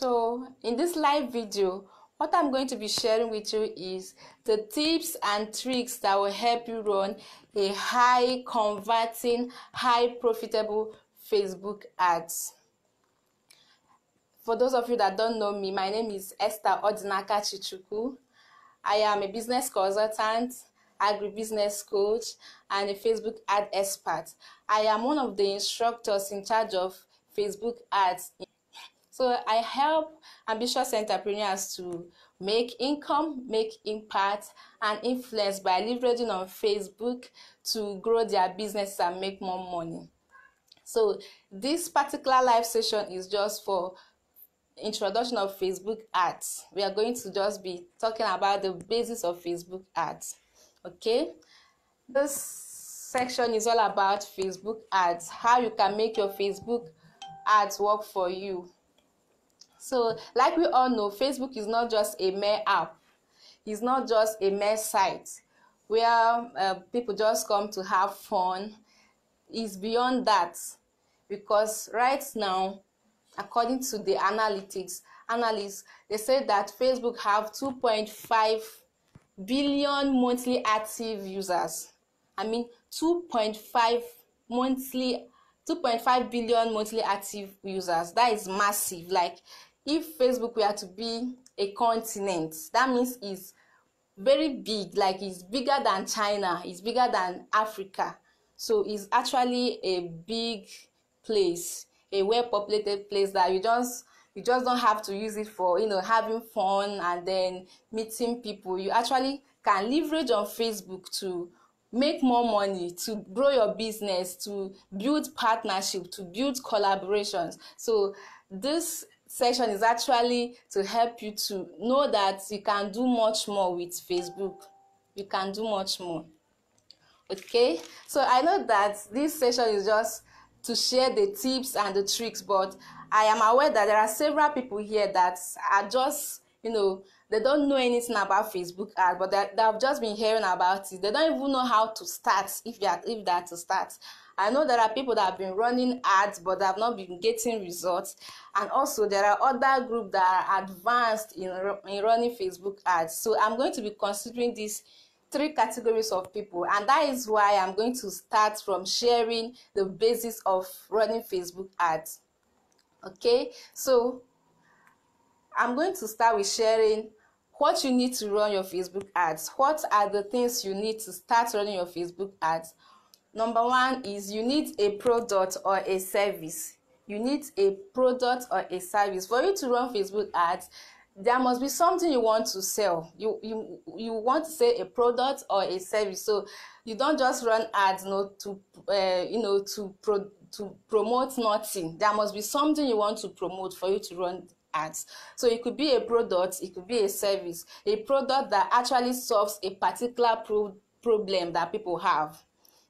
So in this live video, what I'm going to be sharing with you is the tips and tricks that will help you run a high converting, high profitable Facebook ads. For those of you that don't know me, my name is Esther Odinaka Chichuku. I am a business consultant, agribusiness coach, and a Facebook ad expert. I am one of the instructors in charge of Facebook ads. So I help ambitious entrepreneurs to make income, make impact, and influence by leveraging on Facebook to grow their business and make more money. So this particular live session is just for introduction of Facebook ads. We are going to just be talking about the basis of Facebook ads. Okay, this section is all about Facebook ads, how you can make your Facebook ads work for you. So like we all know, Facebook is not just a mere app, it's not just a mere site where people just come to have fun. It's beyond that, because right now, according to the analysts, they say that Facebook have 2.5 billion monthly active users. I mean 2.5 billion monthly active users. That is massive. Like, if Facebook were to be a continent, that means it's very big. Like, it's bigger than China, it's bigger than Africa. So it's actually a big place, a well-populated place that you just don't have to use it for, having fun and then meeting people. You actually can leverage on Facebook to make more money, to grow your business, to build partnership, to build collaborations. So this session is actually to help you to know that you can do much more with Facebook. You can do much more. Okay, so I know that this session is just to share the tips and the tricks, but I am aware that there are several people here that are just, they don't know anything about Facebook ads, but they have just been hearing about it. They don't even know how to start, if they are to start. I know there are people that have been running ads, but they have not been getting results. And also there are other groups that are advanced in running Facebook ads. So I'm going to be considering these three categories of people, and that is why I'm going to start from sharing the basis of running Facebook ads. Okay, so I'm going to start with sharing what you need to run your Facebook ads. What are the things you need to start running your Facebook ads? Number one is you need a product or a service. You need a product or a service. For you to run Facebook ads, there must be something you want to sell. You want to sell a product or a service. So you don't just run ads to promote nothing. There must be something you want to promote for you to run ads. So it could be a product, it could be a service, a product that actually solves a particular problem that people have.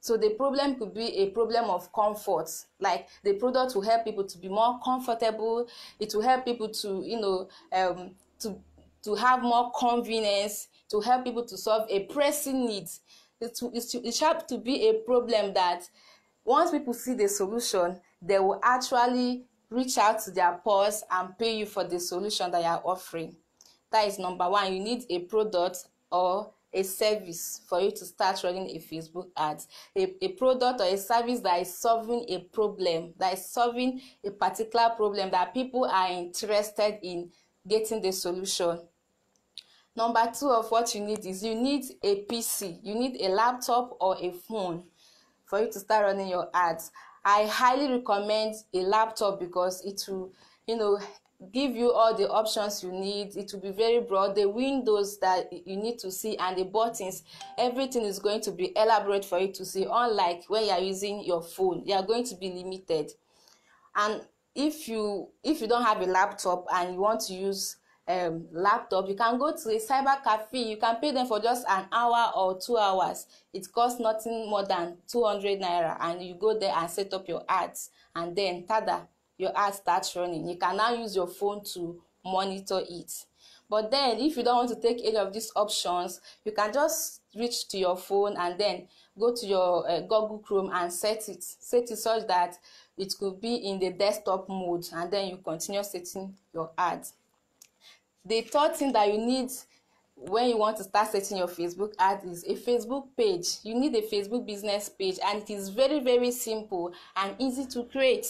So the problem could be a problem of comfort, like the product will help people to be more comfortable. It will help people to, to have more convenience, to help people to solve a pressing need. It should to be a problem that once people see the solution, they will actually reach out to their boss and pay you for the solution that you are offering. That is number one. You need a product or a service for you to start running a Facebook ads. A product or a service that is solving a problem, that is solving a particular problem that people are interested in getting the solution. Number two of what you need is you need a PC. You need a laptop or a phone for you to start running your ads. I highly recommend a laptop because it will, give you all the options you need. It will be very broad. The windows that you need to see and the buttons, everything is going to be elaborate for you to see. Unlike when you are using your phone, you are going to be limited. And if you don't have a laptop and you want to use laptop, you can go to a cyber cafe. You can pay them for just an hour or 2 hours. It costs nothing more than 200 naira, and you go there and set up your ads, and then tada, your ad starts running. You can now use your phone to monitor it. But then if you don't want to take any of these options, you can just reach to your phone and then go to your Google Chrome and set it such that it could be in the desktop mode, and then you continue setting your ads. The third thing that you need when you want to start setting your Facebook ad is a Facebook page. You need a Facebook business page, and it is very, very simple and easy to create.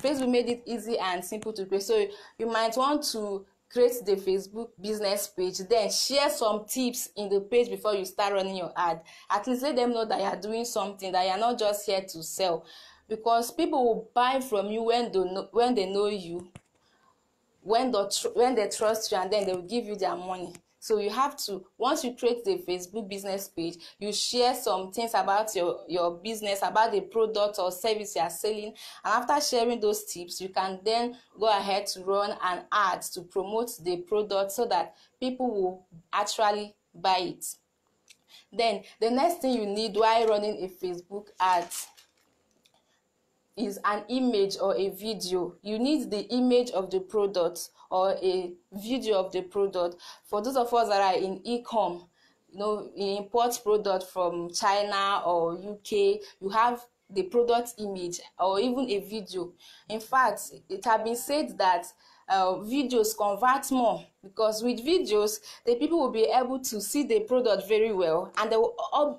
Facebook made it easy and simple to create. So you might want to create the Facebook business page, then share some tips in the page before you start running your ad. At least let them know that you are doing something, that you are not just here to sell, because people will buy from you when they know you, when they trust you, and then they will give you their money. So you have to, once you create the Facebook business page, you share some things about your business, about the product or service you are selling, and after sharing those tips, you can then go ahead to run an ad to promote the product so that people will actually buy it. Then the next thing you need while running a Facebook ad is an image or a video. You need the image of the product or a video of the product. For those of us that are in e-com, you import product from China or UK, you have the product image or even a video. In fact, it has been said that videos convert more, because with videos the people will be able to see the product very well, and they will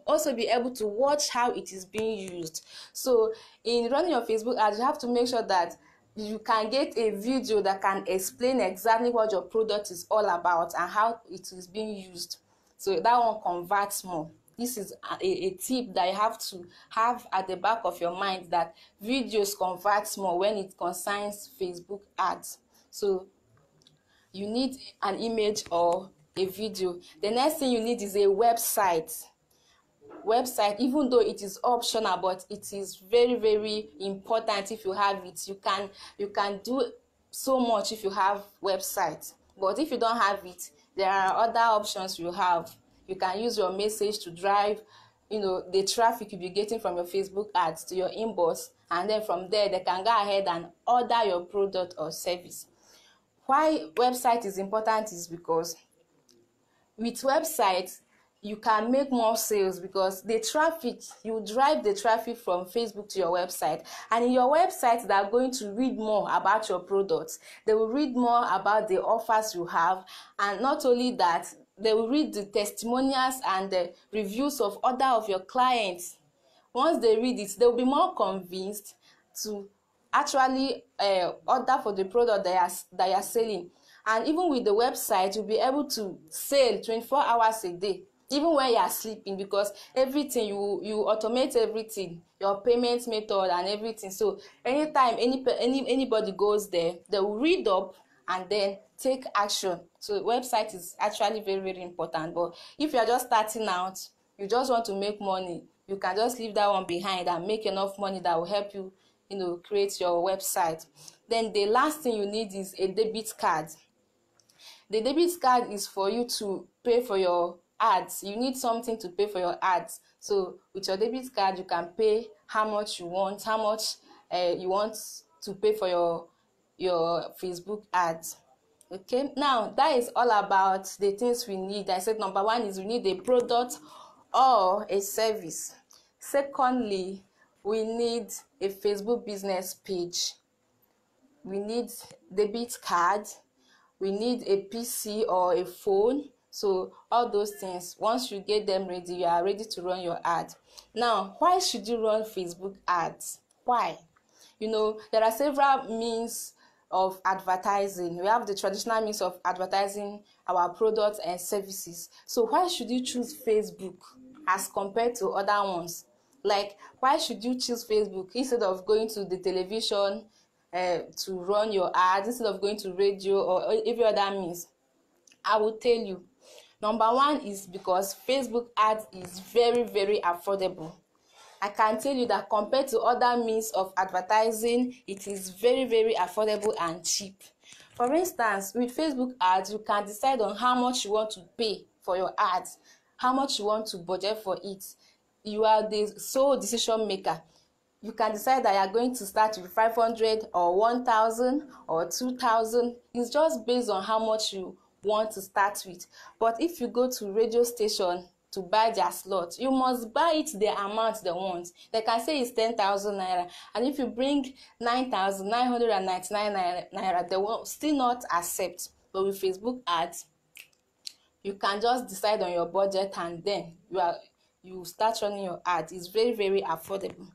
also be able to watch how it is being used. So in running your Facebook ads, you have to make sure that you can get a video that can explain exactly what your product is all about and how it is being used. So that one converts more. This is a tip that you have to have at the back of your mind, that videos convert more when it concerns Facebook ads. So you need an image or a video. The next thing you need is a website. Even though it is optional, but it is very, very important. If you have it, you can do so much if you have website. But if you don't have it, there are other options you have. You can use your message to drive the traffic you'll be getting from your Facebook ads to your inbox, and then from there they can go ahead and order your product or service. Why website is important is because with websites you can make more sales, because you drive the traffic from Facebook to your website, and in your website they are going to read more about your products. They will read more about the offers you have, and not only that, they will read the testimonials and the reviews of other of your clients. Once they read it, they will be more convinced to actually order for the product that you are selling. And even with the website, you'll be able to sell 24 hours a day, even when you are sleeping, because everything you automate everything, your payment method and everything. So anytime anybody goes there, they will read up and then take action. So website is actually very, very important. But if you are just starting out, you just want to make money, you can just leave that one behind and make enough money that will help you create your website. Then the last thing you need is a debit card. The debit card is for you to pay for your ads. You need something to pay for your ads. So with your debit card, you can pay how much you want, you want to pay for your Facebook ads. Okay, now that is all about the things we need. I said number one is we need a product or a service. Secondly, we need a Facebook business page. We need debit card. We need a PC or a phone. So all those things, once you get them ready, you are ready to run your ad. Now, why should you run Facebook ads? Why? There are several means of advertising. We have the traditional means of advertising our products and services. So why should you choose Facebook as compared to other ones? Like, why should you choose Facebook instead of going to the television to run your ads, instead of going to radio or every other means? I will tell you. Number one is because Facebook ads is very, very affordable. I can tell you that compared to other means of advertising, it is very, very affordable and cheap. For instance, with Facebook ads, you can decide on how much you want to pay for your ads, how much you want to budget for it. You are the sole decision maker. You can decide that you are going to start with 500 or 1,000 or 2,000. It's just based on how much you want to start with. But if you go to radio station to buy their slot, you must buy it the amount they want. They can say it's 10,000 naira, and if you bring 9,999 naira, they will still not accept. But with Facebook ads, you can just decide on your budget, and then you start running your ad. It's very, very affordable.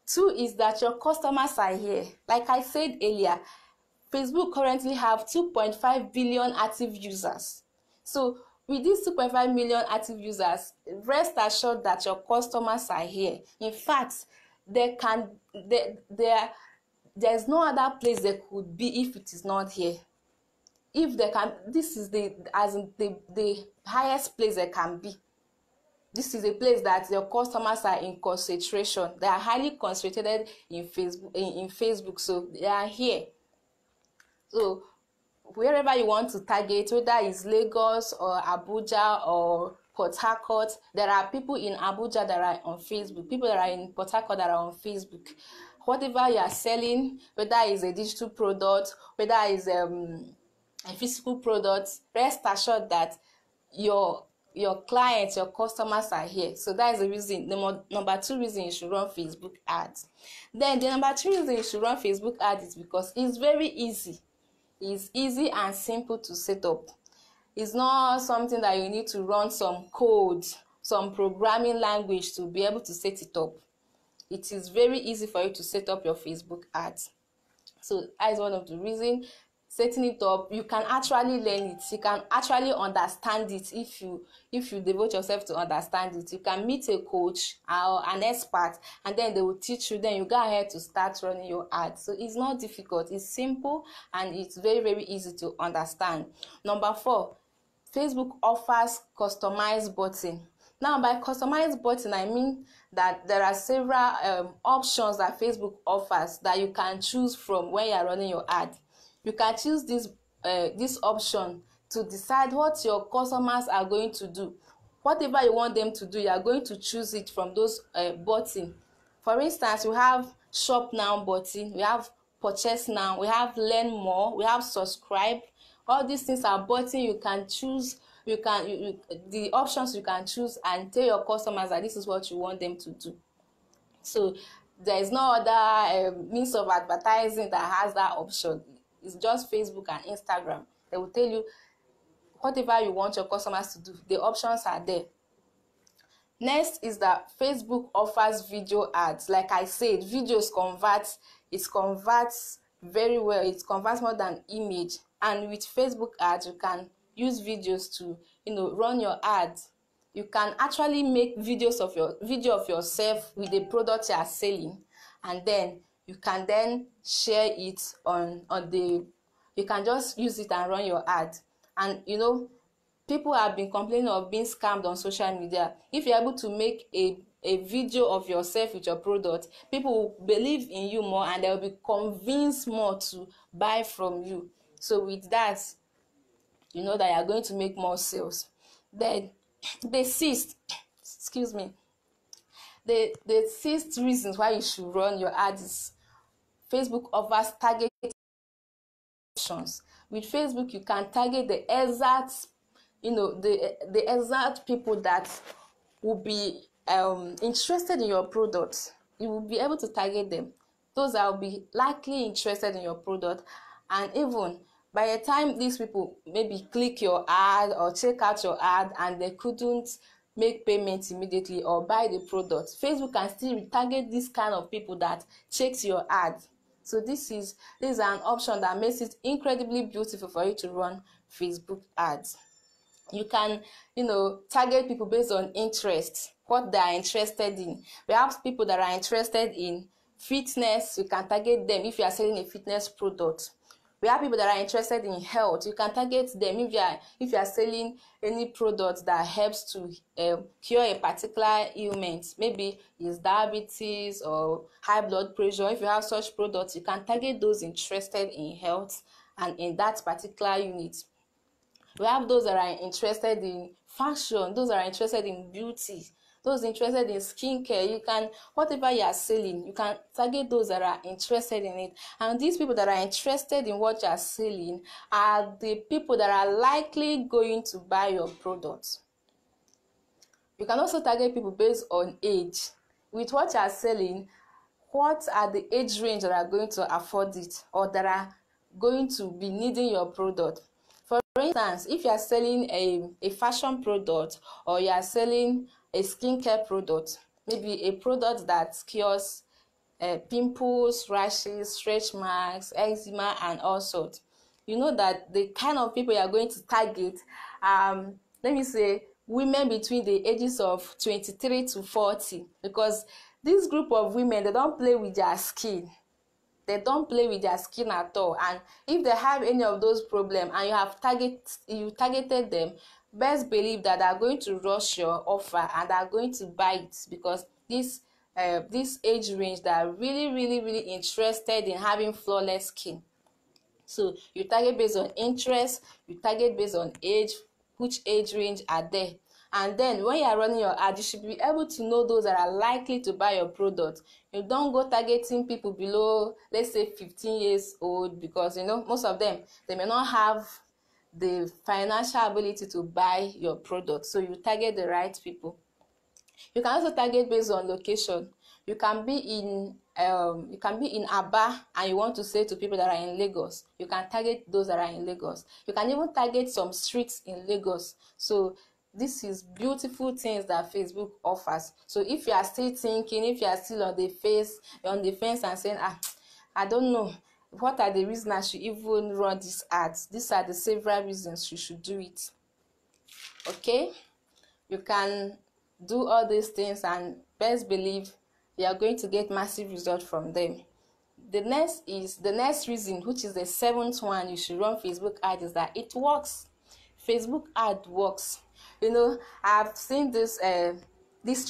2 is that your customers are here. Like I said earlier, Facebook currently have 2.5 billion active users. So with these 2.5 million active users, rest assured that your customers are here. In fact, there's no other place they could be if it is not here. If they can, this is the highest place they can be. This is a place that your customers are in concentration. They are highly concentrated in Facebook, so they are here. So wherever you want to target, whether it's Lagos or Abuja or Port Harcourt, there are people in Abuja that are on Facebook, people that are in Port Harcourt that are on Facebook. Whatever you are selling, whether it's a digital product, whether it's a physical product, rest assured that your clients, your customers are here. So that is the reason, the number 2 reason you should run Facebook ads. Then the number 3 reason you should run Facebook ads is because it's very easy. It's easy and simple to set up. It's not something that you need to run some code, some programming language to be able to set it up. It is very easy for you to set up your Facebook ads. So that is one of the reasons. Setting it up, you can actually learn it. You can actually understand it if you devote yourself to understand it. You can meet a coach or an expert, and then they will teach you. Then you go ahead to start running your ads. So it's not difficult. It's simple and it's very, very easy to understand. Number 4, Facebook offers customized button. Now, by customized button, I mean that there are several options that Facebook offers that you can choose from when you are running your ad. You can choose this option to decide what your customers are going to do. Whatever you want them to do, you are going to choose it from those buttons. For instance, we have shop now button, we have purchase now, we have learn more, we have subscribe. All these things are buttons you can choose. The options you can choose and tell your customers that this is what you want them to do. So there is no other means of advertising that has that option. It's just Facebook and Instagram. They will tell you whatever you want your customers to do. The options are there. Next is that Facebook offers video ads. Like I said, videos converts very well. It converts more than image. And with Facebook ads, you can use videos to run your ads. You can actually make video of yourself with the product you are selling, and then you can then share it you can just use it and run your ad. And people have been complaining of being scammed on social media. If you're able to make a video of yourself with your product, people will believe in you more and they'll be convinced more to buy from you. So with that, you know that you're going to make more sales. Then the sixth reasons why you should run your ads is Facebook offers targeted options. With Facebook, you can target the exact people that will be interested in your product. You will be able to target them. Those that will be likely interested in your product, and even by the time these people maybe click your ad or check out your ad and they couldn't make payments immediately or buy the product, Facebook can still retarget this kind of people that checks your ad. So this is an option that makes it incredibly beautiful for you to run Facebook ads. You can target people based on interest, what they are interested in. We have people that are interested in fitness. You can target them if you are selling a fitness product. We have people that are interested in health. You can target them if you are selling any product that helps to cure a particular ailment. Maybe it's diabetes or high blood pressure. If you have such products, you can target those interested in health and in that particular unit. We have those that are interested in fashion, those that are interested in beauty, those interested in skincare. You can, whatever you are selling, you can target those that are interested in it. And these people that are interested in what you are selling are the people that are likely going to buy your product. You can also target people based on age. With what you are selling, what are the age range that are going to afford it or that are going to be needing your product? For instance, if you are selling a fashion product, or you are selling a skincare product, maybe a product that cures pimples, rashes, stretch marks, eczema, and all sorts, you know that the kind of people you are going to target, let me say, women between the ages of 23 to 40, because this group of women, they don't play with their skin. They don't play with their skin at all. And if they have any of those problems and you targeted them, best believe that they are going to rush your offer and they are going to buy it, because this age range, they are really interested in having flawless skin. So you target based on interest, you target based on age, which age range are there. And then when you are running your ad, you should be able to know those that are likely to buy your product. You don't go targeting people below, let's say, 15 years old, because most of them, they may not have the financial ability to buy your product. So you target the right people. You can also target based on location. You can be in Aba and you want to say to people that are in Lagos. You can target those that are in Lagos. You can even target some streets in Lagos. So this is beautiful things that Facebook offers. So if you are still thinking, if you are still on the fence and saying, I don't know, what are the reasons I should even run these ads? These are the several reasons you should do it. Okay, you can do all these things and best believe you are going to get massive results from them. The next reason, which is the seventh one you should run Facebook ad, is that it works. Facebook ad works. I've seen this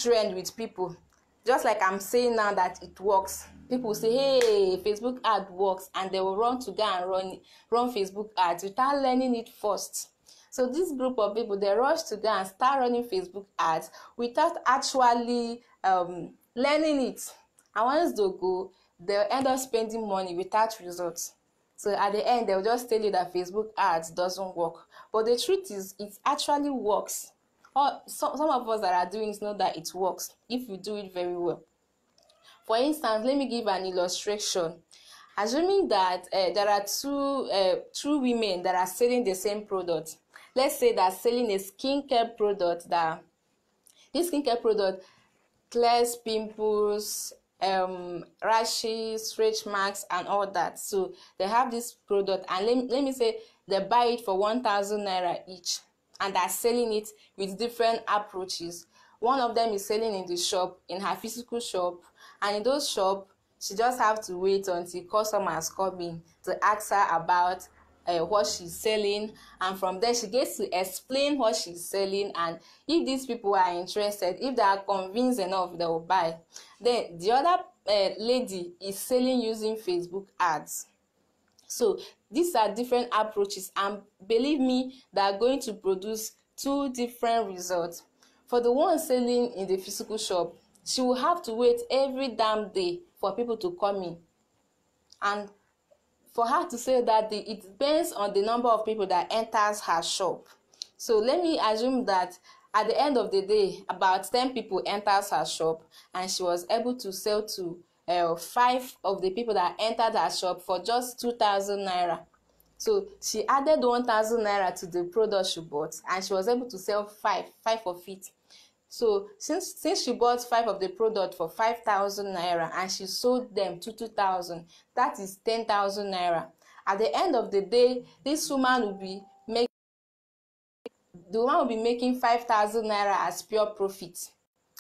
trend with people. Just like I'm saying now that it works, people say, hey, Facebook ad works, and they will run to go and run Facebook ads without learning it first. So this group of people, they rush to go and start running Facebook ads without actually learning it. And once they go, they'll end up spending money without results. So at the end, they'll just tell you that Facebook ads doesn't work. But the truth is, it actually works. Some of us that are doing it know that it works if you do it very well. For instance, let me give an illustration. Assuming that there are two women that are selling the same product. Let's say they're selling a skincare product this skincare product clears pimples, rashes, stretch marks, and all that. So they have this product, and let me say they buy it for 1,000 naira each, and they're selling it with different approaches. One of them is selling in the shop, in her physical shop, and in those shops, she just have to wait until customers come in to ask her about what she's selling, and from there she gets to explain what she's selling, and if these people are interested, if they are convinced enough, they will buy. Then the other lady is selling using Facebook ads. So these are different approaches, and believe me, they are going to produce two different results. For the one selling in the physical shop, she will have to wait every damn day for people to come in, and for her to say that it depends on the number of people that enters her shop. So let me assume that at the end of the day, about 10 people enters her shop, and she was able to sell to 5 of the people that entered her shop for just 2,000 naira. So she added 1,000 naira to the product she bought, and she was able to sell five of it. So since she bought 5 of the product for 5,000 naira and she sold them to 2,000, that is 10,000 naira. At the end of the day, this woman will be making 5,000 naira as pure profit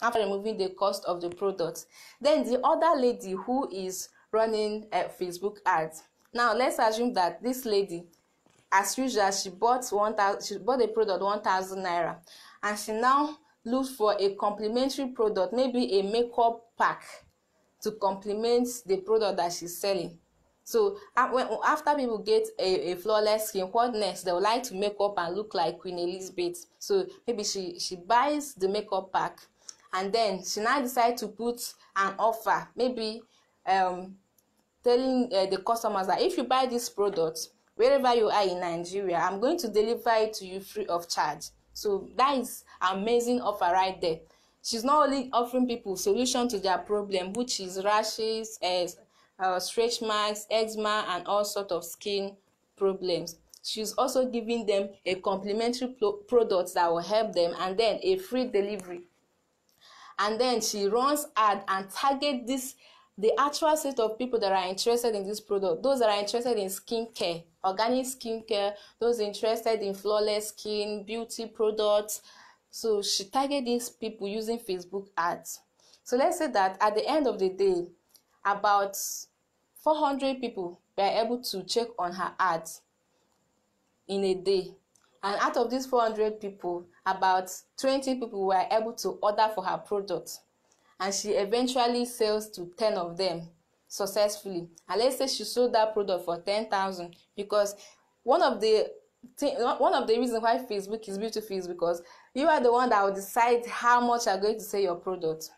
after removing the cost of the product. Then the other lady who is running Facebook ads. Now let's assume that this lady, as usual, she bought the product 1,000 naira, and she now looks for a complementary product, maybe a makeup pack to complement the product that she's selling. So after people get a flawless skin, what next? They would like to make up and look like Queen Elizabeth. So maybe she buys the makeup pack, and then she now decide to put an offer, maybe telling the customers that if you buy this product wherever you are in Nigeria, I'm going to deliver it to you free of charge. So that is amazing offer right there. She's not only offering people solution to their problem, which is rashes, stretch marks, eczema, and all sort of skin problems. She's also giving them a complimentary product that will help them, and then a free delivery. And then she runs ad and target the actual set of people that are interested in this product, those that are interested in skincare, organic skincare, those interested in flawless skin, beauty products. So she target these people using Facebook ads. So let's say that at the end of the day, about 400 people were able to check on her ads in a day, and out of these 400 people, about 20 people were able to order for her product, and she eventually sells to 10 of them successfully. And let's say she sold that product for 10,000, because one of the reasons why Facebook is beautiful is because you are the one that will decide how much you are going to sell your product.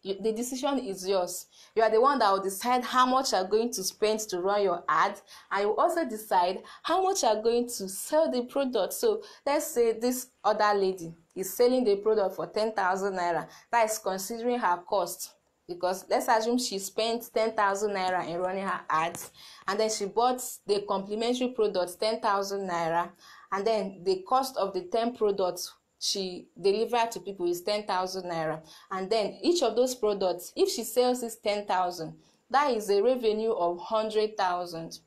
The decision is yours. You are the one that will decide how much you are going to spend to run your ad, and you also decide how much you are going to sell the product. So let's say this other lady is selling the product for 10,000 naira. That is considering her cost, because let's assume she spent 10,000 naira in running her ads, and then she bought the complimentary products 10,000 naira, and then the cost of the 10 products she delivered to people is 10,000 naira. And then each of those products, if she sells this 10,000, that is a revenue of 100,000.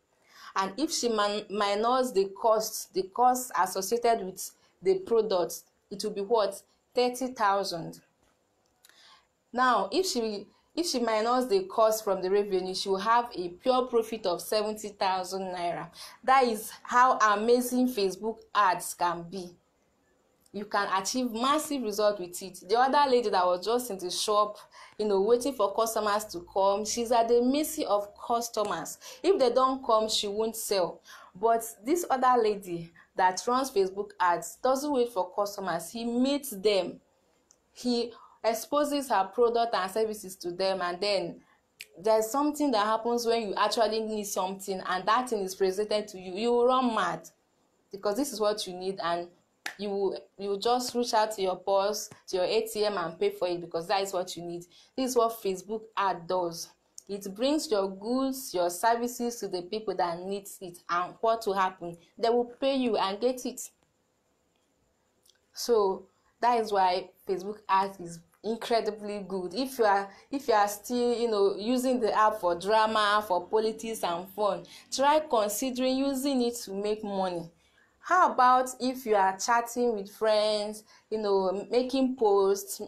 And if she minus the costs associated with the products, it will be what? 30,000. Now if she minus the cost from the revenue, she will have a pure profit of 70,000 naira. That is how amazing Facebook ads can be. You can achieve massive result with it. The other lady that was just in the shop, waiting for customers to come, she's at the mercy of customers. If they don't come, she won't sell. But this other lady that runs Facebook ads doesn't wait for customers. He meets them. He exposes her product and services to them, and then there's something that happens when you actually need something and that thing is presented to you. You will run mad, because this is what you need, and you just reach out to your boss, to your ATM, and pay for it, because that is what you need. This is what Facebook ad does. It brings your goods, your services to the people that need it, and what will happen? They will pay you and get it. So that is why Facebook ads is incredibly good. If you are still using the app for drama, for politics and fun, try considering using it to make money. How about if you are chatting with friends, making posts,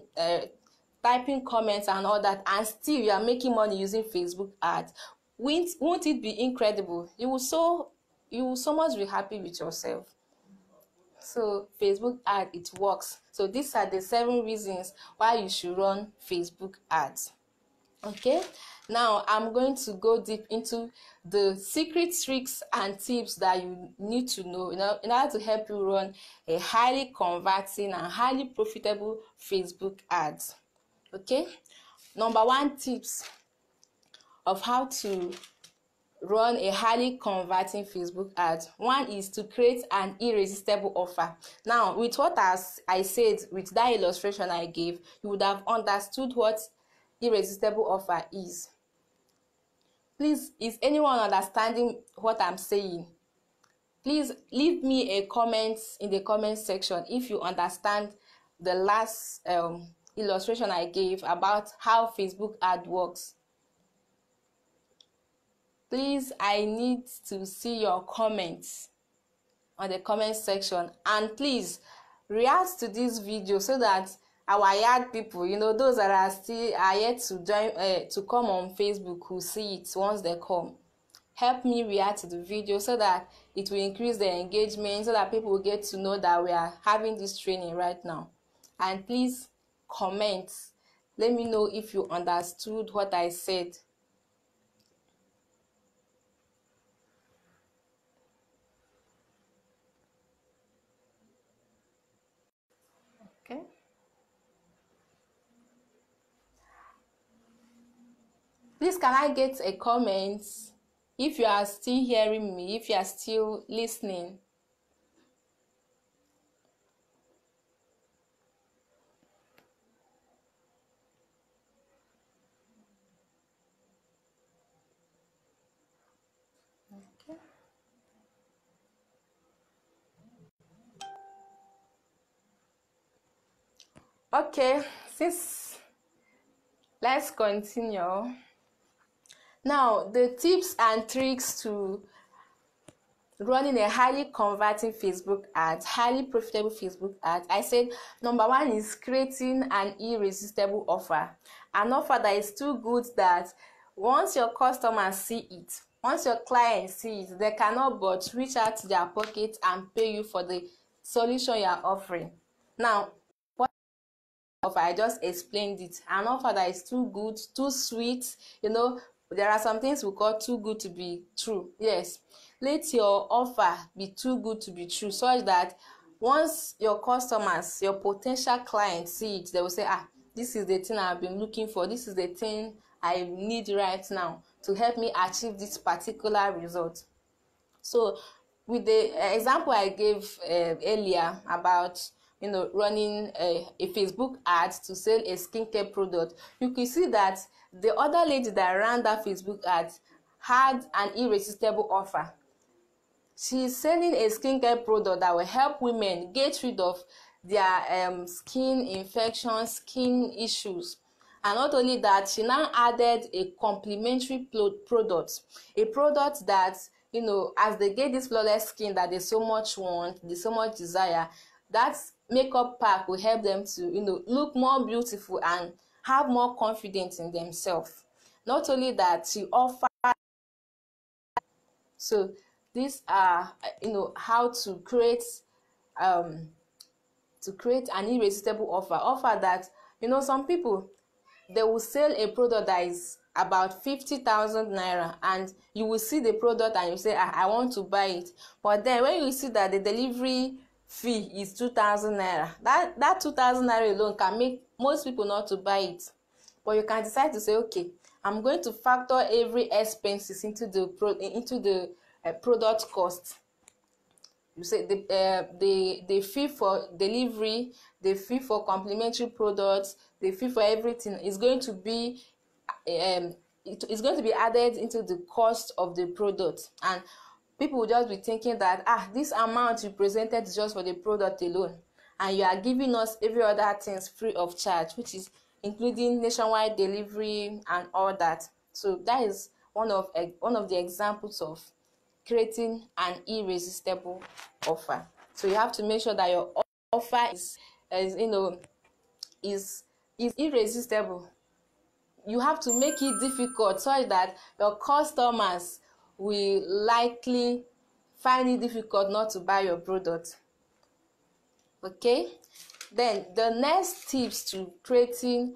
typing comments and all that, and still you are making money using Facebook ads? Won't it be incredible? You will so much be happy with yourself. So Facebook ad, it works. So these are the 7 reasons why you should run Facebook ads. Okay, now I'm going to go deep into the secret tricks and tips that you need to know in order to help you run a highly converting and highly profitable Facebook ads. Okay, number 1 tips of how to run a highly converting Facebook ad. 1 is to create an irresistible offer. Now, with what I said with that illustration I gave, you would have understood what irresistible offer is. Please, is anyone understanding what I'm saying? Please leave me a comment in the comment section if you understand the last illustration I gave about how Facebook ad works. Please, I need to see your comments on the comment section, and please react to this video so that our yard people, those that are yet to join to come on Facebook, who see it once they come. Help me react to the video so that it will increase the engagement, so that people will get to know that we are having this training right now. And please comment. Let me know if you understood what I said. Okay. Please, can I get a comment if you are still hearing me, if you are still listening? Okay. Okay, let's continue. Now, the tips and tricks to running a highly converting Facebook ads, highly profitable Facebook ads. I said number one is creating an irresistible offer. An offer that is too good that once your customers see it, once your clients see it, they cannot but reach out to their pocket and pay you for the solution you are offering. Now, what offer? I just explained it. An offer that is too good, too sweet. There are some things we call too good to be true. Yes, let your offer be too good to be true, such that once your customers, your potential clients see it, they will say, this is the thing I've been looking for, this is the thing I need right now to help me achieve this particular result. So with the example I gave earlier about running a Facebook ad to sell a skincare product, you can see that the other lady that ran that Facebook ad had an irresistible offer. She's selling a skincare product that will help women get rid of their skin infections, skin issues. And not only that, she now added a complementary product, a product that, as they get this flawless skin that they so much want, they so much desire, that makeup pack will help them to, look more beautiful and have more confidence in themselves. Not only that, she offers. So these are, how to create an irresistible offer that, some people, they will sell a product that is about 50,000 naira, and you will see the product and you say, I want to buy it. But then when you see that the delivery fee is 2,000 naira, that 2,000 naira alone can make most people not to buy it. But you can decide to say, okay, I'm going to factor every expenses into the product cost. You say the fee for delivery, the fee for complementary products, the fee for everything is going to be it's going to be added into the cost of the product, and people will just be thinking that this amount you presented is just for the product alone, and you are giving us every other things free of charge, which is including nationwide delivery and all that. So that is one of the examples of creating an irresistible offer. So you have to make sure that your offer is irresistible. You have to make it difficult so that your customers will likely find it difficult not to buy your product. Okay, then the next tips to creating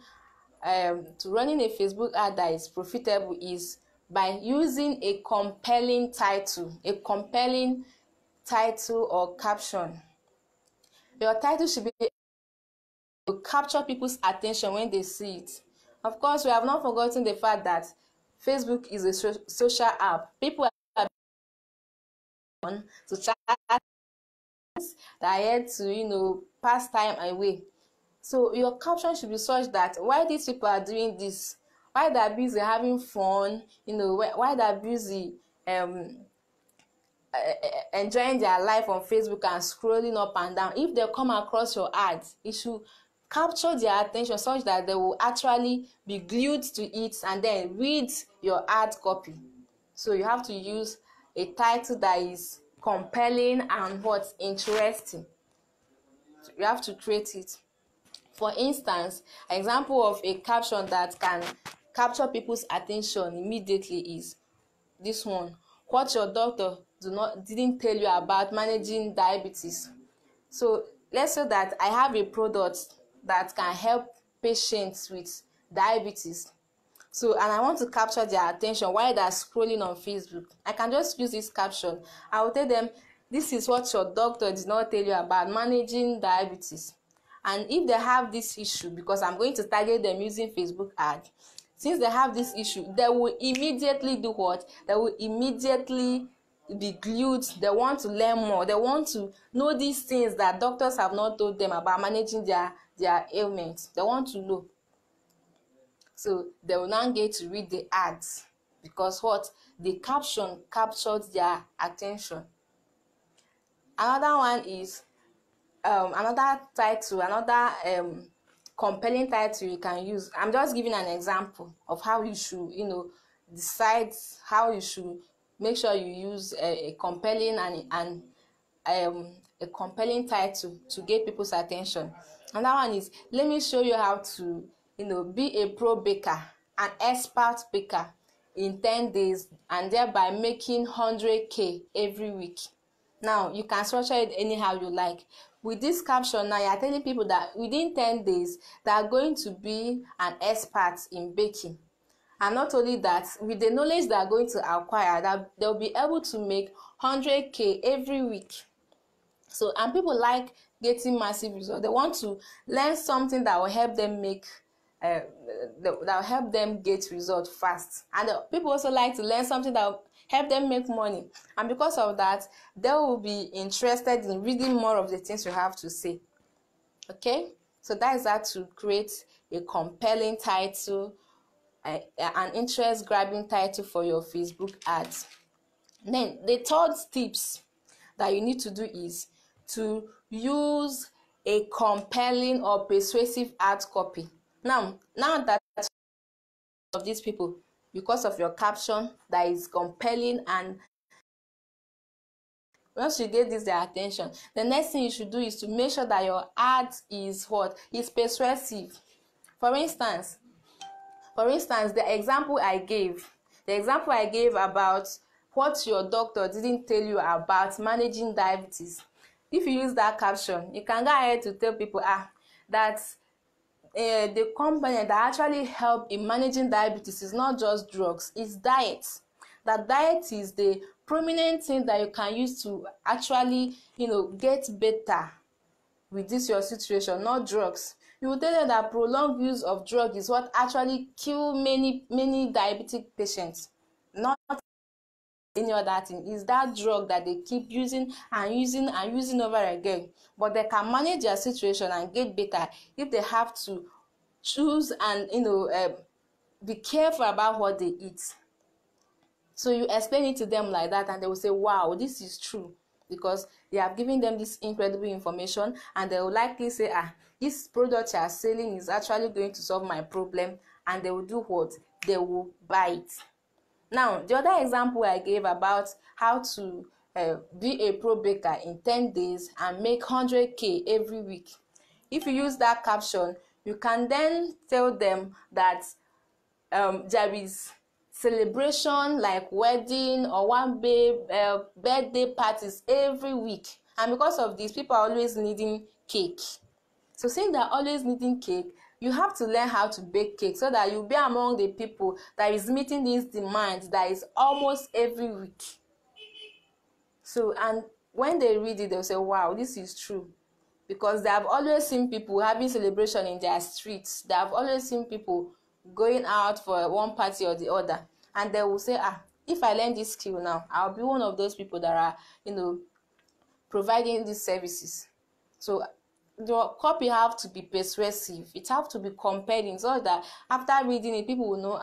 to running a Facebook ad that is profitable is by using a compelling title or caption. Your title should be to capture people's attention when they see it. Of course, we have not forgotten the fact that Facebook is a social app. People are on to chat, that are here to pass time away. So your caption should be such that why these people are doing this, why they're busy having fun, why they're busy enjoying their life on Facebook and scrolling up and down. If they come across your ads, it should capture their attention such that they will actually be glued to it and then read your ad copy. So you have to use a title that is compelling and what's interesting. So you have to create it. For instance, an example of a caption that can capture people's attention immediately is this one: what your doctor didn't tell you about managing diabetes. So let's say that I have a product that can help patients with diabetes. So, and I want to capture their attention while they're scrolling on Facebook. I can just use this caption. I will tell them, this is what your doctor did not tell you about managing diabetes. And if they have this issue, because I'm going to target them using Facebook ad, since they have this issue, they will immediately do what? They will immediately be glued. They want to learn more. They want to know these things that doctors have not told them about managing their ailments. They want to know. So they will now get to read the ads because what? The caption captured their attention. Another one is another title, another compelling title you can use. I'm just giving an example of how you should, decide how you should make sure you use a compelling and a compelling title to get people's attention. Another one is, let me show you how to, be a pro baker, an expert baker in 10 days and thereby making 100K every week. Now, you can structure it anyhow you like. With this caption, now you are telling people that within 10 days, they are going to be an expert in baking. And not only that, with the knowledge they are going to acquire, that they'll be able to make 100K every week. So, and people like getting massive results. They want to learn something that will help them make, that will help them get results fast. And people also like to learn something that will help them make money. And because of that, they will be interested in reading more of the things you have to say. Okay? So that is how to create a compelling title, an interest-grabbing title for your Facebook ads. Then the third tips that you need to do is to use a compelling or persuasive ad copy. Now that of these people, because of your caption that is compelling, and once you get this their attention, the next thing you should do is to make sure that your ad is what? Is persuasive. For instance, the example I gave about what your doctor didn't tell you about managing diabetes. If you use that caption, you can go ahead to tell people that the component that actually help in managing diabetes is not just drugs, it's diet. That diet is the prominent thing that you can use to actually, get better with this your situation, not drugs. You will tell them that prolonged use of drug is what actually kill many diabetic patients, not any other thing. Is that drug that they keep using and using and using over again. But they can manage their situation and get better if they have to choose and be careful about what they eat. So you explain it to them like that, and they will say, wow, this is true, because they have given them this incredible information, and they will likely say, this product you are selling is actually going to solve my problem, and they will do what? They will buy it. Now, the other example I gave about how to be a pro baker in 10 days and make 100K every week. If you use that caption, you can then tell them that there is celebration like wedding or one birthday parties every week. And because of this, people are always needing cake. So since they're always needing cake, you have to learn how to bake cake so that you'll be among the people that is meeting these demands that is almost every week. So, and when they read it, they'll say, wow, this is true. Because they have always seen people having celebration in their streets. They have always seen people going out for one party or the other. And they will say, if I learn this skill now, I'll be one of those people that are, providing these services. So the copy have to be persuasive. It have to be compelling so that after reading it, people will know,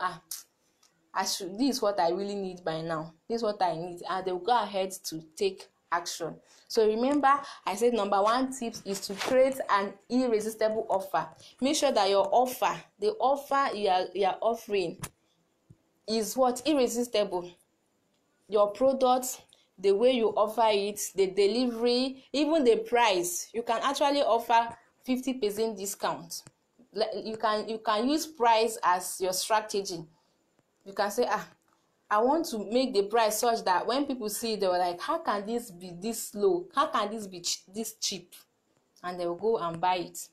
this is what I really need by now. This is what I need. And they will go ahead to take action. So remember, I said number one tip is to create an irresistible offer. Make sure that your offer, the offer you are offering, is what? Irresistible. Your product, the way you offer it, the delivery, even the price. You can actually offer 50% discount. You can use price as your strategy. You can say, I want to make the price such that when people see it, they were like, how can this be this low? How can this be this cheap? And they will go and buy it.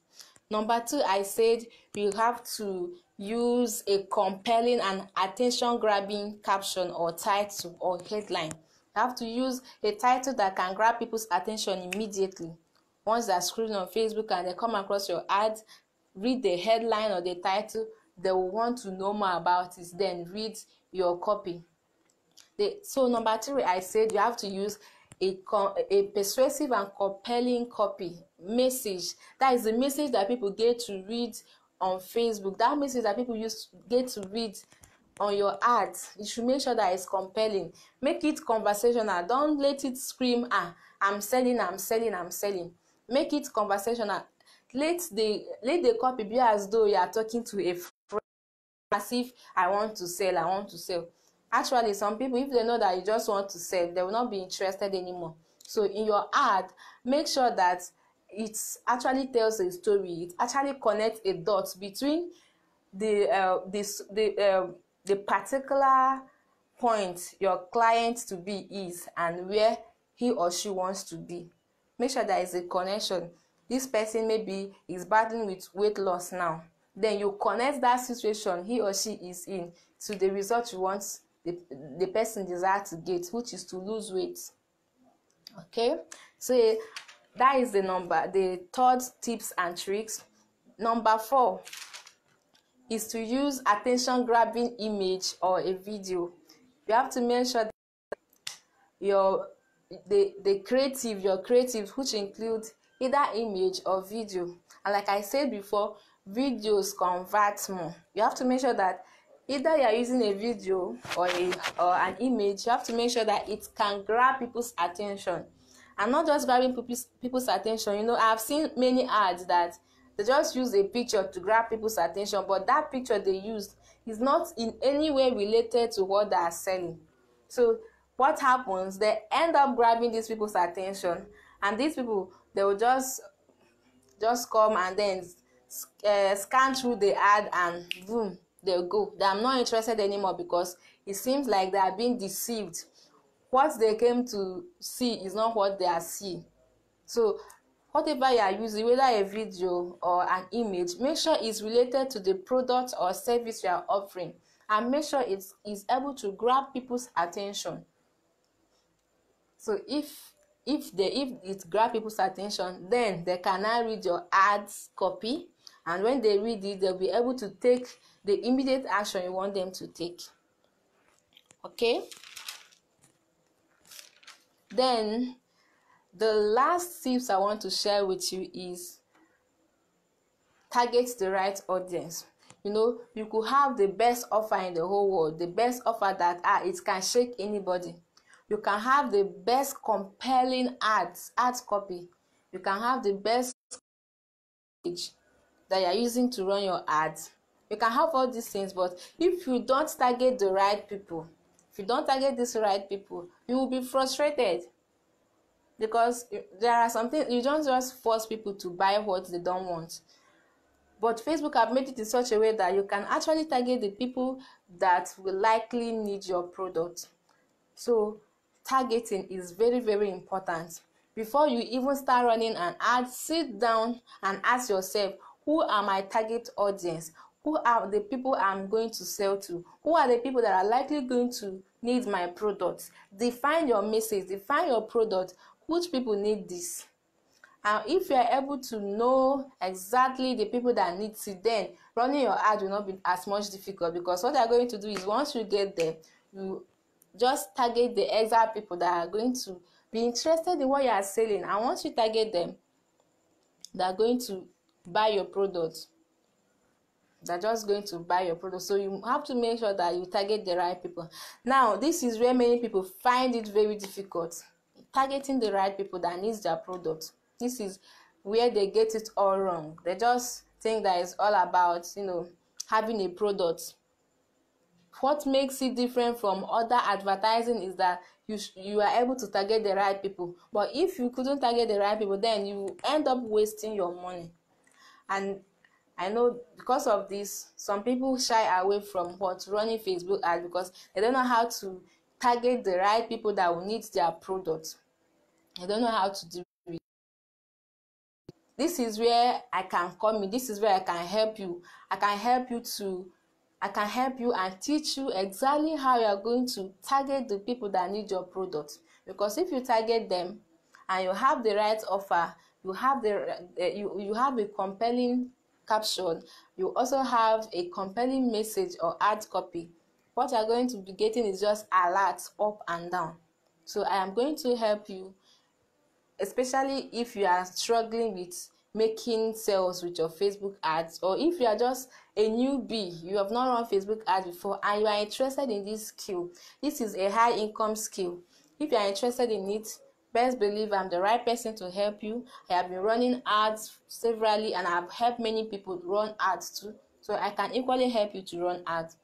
Number two, I said you have to use a compelling and attention-grabbing caption or title or headline. You have to use a title that can grab people's attention immediately. Once they're scrolling on Facebook and they come across your ad, read the headline or the title, they will want to know more about it, then read your copy. So number 3, I said you have to use a persuasive and compelling copy message. That is the message that people get to read on Facebook. That message that people get to read on your ads. You should make sure that it's compelling. Make it conversational. Don't let it scream, I'm selling. Make it conversational. Let the copy be as though you are talking to a friend, as if I want to sell. Actually, some people, if they know that you just want to sell, they will not be interested anymore. So in your ad, make sure that it actually tells a story. It actually connects a dot between the particular point your client to be is and where he or she wants to be. Make sure there is a connection. This person maybe is battling with weight loss now. Then you connect that situation he or she is in to the result you want the person desire to get, which is to lose weight. Okay, so that is the third tips and tricks. Number 4 is to use attention grabbing image or a video. You have to make sure that your creative, which includes either image or video. And like I said before, videos convert more. You have to make sure that either you are using a video or an image, you have to make sure that it can grab people's attention. And not just grabbing people's attention. You know, I've seen many ads that they just use a picture to grab people's attention, but that picture they used is not in any way related to what they are selling. So what happens? They end up grabbing these people's attention, and these people, they will just come and then scan through the ad, and boom, they'll go. They are not interested anymore because it seems like they are being deceived. What they came to see is not what they are seeing. So whatever you are using, whether a video or an image, make sure it's related to the product or service you are offering, and make sure it is able to grab people's attention. So if it grabs people's attention, then they can now read your ads copy, and when they read it, they'll be able to take the immediate action you want them to take. Okay, then the last tips I want to share with you is target the right audience. You know, you could have the best offer in the whole world, the best offer that it can shake anybody. You can have the best compelling ad copy. You can have the best page that you are using to run your ads. You can have all these things, but if you don't target the right people, you will be frustrated, because there are some things you don't just force people to buy what they don't want. But Facebook have made it in such a way that you can actually target the people that will likely need your product. So targeting is very, very important. Before you even start running an ad, sit down and ask yourself, who are my target audience? Who are the people I'm going to sell to? Who are the people that are likely going to need my product? Define your message, define your product. Which people need this? And if you are able to know exactly the people that need it, then running your ad will not be as much difficult, because what they are going to do is, once you get there, you just target the exact people that are going to be interested in what you are selling. And once you target them, they are going to buy your product. They're just going to buy your product. So you have to make sure that you target the right people. Now, this is where many people find it very difficult. Targeting the right people that needs their product. This is where they get it all wrong. They just think that it's all about, having a product. What makes it different from other advertising is that you are able to target the right people. But if you couldn't target the right people, then you end up wasting your money. And I know because of this, some people shy away from running Facebook ads, because they don't know how to target the right people that will need their product. They don't know how to do it. This is where I can come in. This is where I can help you. I can help you and teach you exactly how you are going to target the people that need your product. Because if you target them and you have the right offer, you have a compelling caption. You also have a compelling message or ad copy. What you are going to be getting is just alerts up and down. So I am going to help you, especially if you are struggling with making sales with your Facebook ads, or if you are just a newbie, you have not run Facebook ads before and you are interested in this skill. This is a high income skill. If you are interested in it, best believe I'm the right person to help you. I have been running ads severally and I've helped many people run ads too, so I can equally help you to run ads.